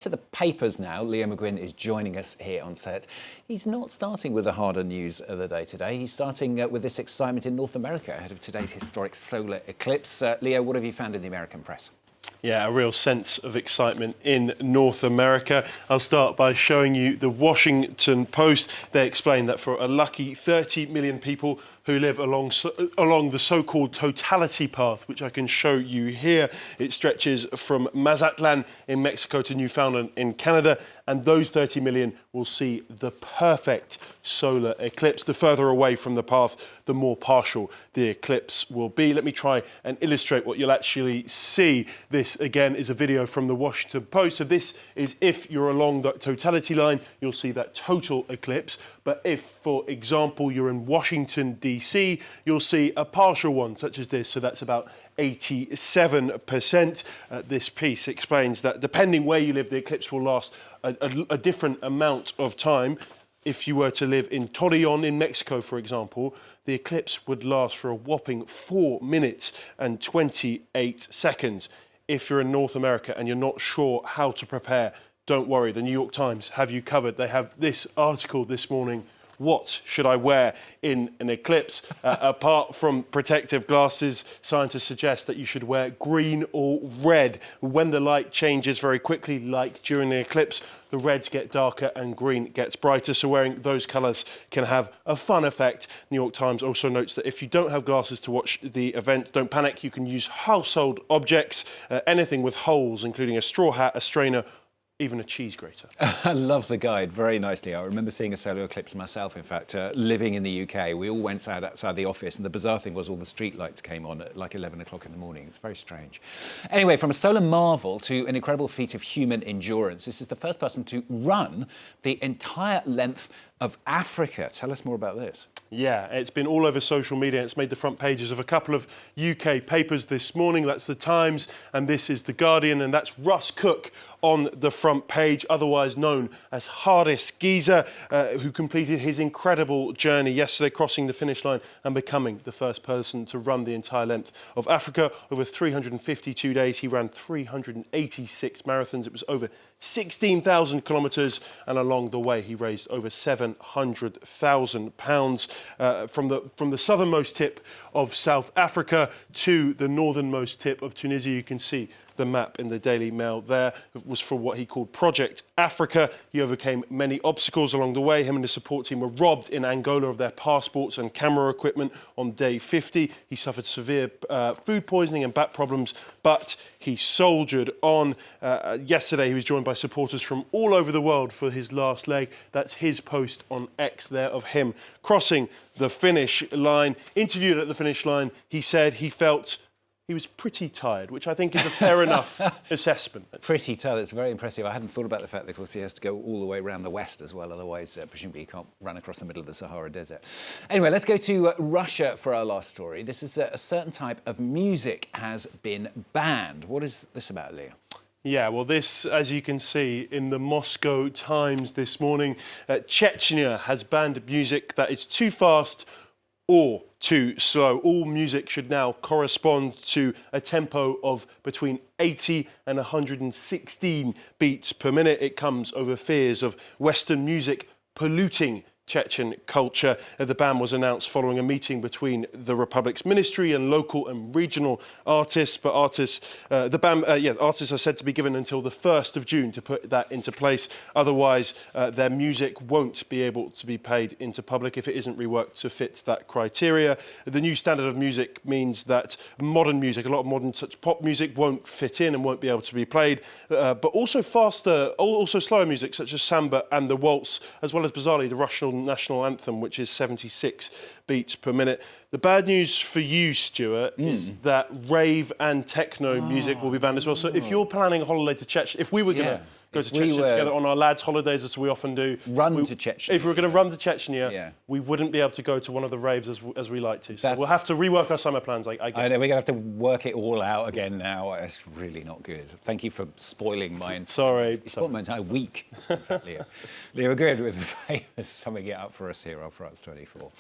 To the papers now. Leo McGuinn is joining us here on set. He's not starting with the harder news of the day today. He's starting with this excitement in North America ahead of today's historic solar eclipse. Leo, what have you found in the American press? Yeah, a real sense of excitement in North America. I'll start by showing you the Washington Post. They explain that for a lucky 30 million people who live along the so-called totality path, which I can show you here. It stretches from Mazatlan in Mexico to Newfoundland in Canada, and those 30 million will see the perfect solar eclipse. The further away from the path, the more partial the eclipse will be. Let me try and illustrate what you'll actually see. This, again, is a video from the Washington Post. So this is if you're along the totality line, you'll see that total eclipse. But if, for example, you're in Washington, D.C., you'll see a partial one, such as this. So that's about 87%. This piece explains that depending where you live, the eclipse will last a different amount of time. If you were to live in Torreon in Mexico, for example, the eclipse would last for a whopping 4 minutes and 28 seconds. If you're in North America and you're not sure how to prepare, don't worry, the New York Times have you covered. They have this article this morning. What should I wear in an eclipse? Apart from protective glasses, scientists suggest that you should wear green or red. When the light changes very quickly, like during the eclipse, the reds get darker and green gets brighter, so wearing those colours can have a fun effect. New York Times also notes that if you don't have glasses to watch the event, don't panic, you can use household objects, anything with holes, including a straw hat, a strainer, even a cheese grater. I love the guide, very nicely. I remember seeing a solar eclipse myself, in fact, living in the UK. We all went outside the office, and the bizarre thing was all the street lights came on at like 11 o'clock in the morning. It's very strange. Anyway, from a solar marvel to an incredible feat of human endurance, this is the first person to run the entire length of Africa. Tell us more about this. Yeah, it's been all over social media. It's made the front pages of a couple of UK papers this morning. That's the Times, and this is the Guardian, and that's Russ Cook on the front page, otherwise known as Hardest Geezer, who completed his incredible journey yesterday, crossing the finish line and becoming the first person to run the entire length of Africa. Over 352 days, he ran 386 marathons. It was over 16,000 kilometres, and along the way, he raised over £700,000 from the southernmost tip of South Africa to the northernmost tip of Tunisia. You can see the map in the Daily Mail there. It was for what he called Project Africa. He overcame many obstacles along the way. Him and his support team were robbed in Angola of their passports and camera equipment on day 50. He suffered severe food poisoning and back problems, but he soldiered on. Yesterday, he was joined by supporters from all over the world for his last leg. That's his post on X there of him crossing the finish line. Interviewed at the finish line, he said he felt he was pretty tired, which I think is a fair enough assessment. Pretty tired, it's very impressive. I hadn't thought about the fact that, of course, he has to go all the way around the west as well, otherwise, presumably, he can't run across the middle of the Sahara Desert. Anyway, let's go to Russia for our last story. This is a certain type of music has been banned. What is this about, Leo? Yeah, well, this, as you can see in the Moscow Times this morning, Chechnya has banned music that is too fast or too slow. All music should now correspond to a tempo of between 80 and 116 beats per minute. It comes over fears of Western music polluting Chechen culture. The ban was announced following a meeting between the Republic's ministry and local and regional artists. But artists are said to be given until the 1st of June to put that into place. Otherwise, their music won't be able to be played into public if it isn't reworked to fit that criteria. The new standard of music means that modern music, a lot of modern such pop music, won't fit in and won't be able to be played. But also slower music such as samba and the waltz, as well as bizarrely the Russian national anthem, which is 76 beats per minute. The bad news for you, Stuart, is that rave and techno music will be banned as well. So if you're planning a holiday to Chechnya, if we were going to go to Chechnya together on our lads' holidays, as we often do. To Chechnya. If we were going to run to Chechnya, we wouldn't be able to go to one of the raves as we like to. So we'll have to rework our summer plans, I guess. I know, we're going to have to work it all out again now. It's really not good. Thank you for spoiling my entire week, in fact, Leo. Leo, we're good with the famous summing it up for us here on France 24.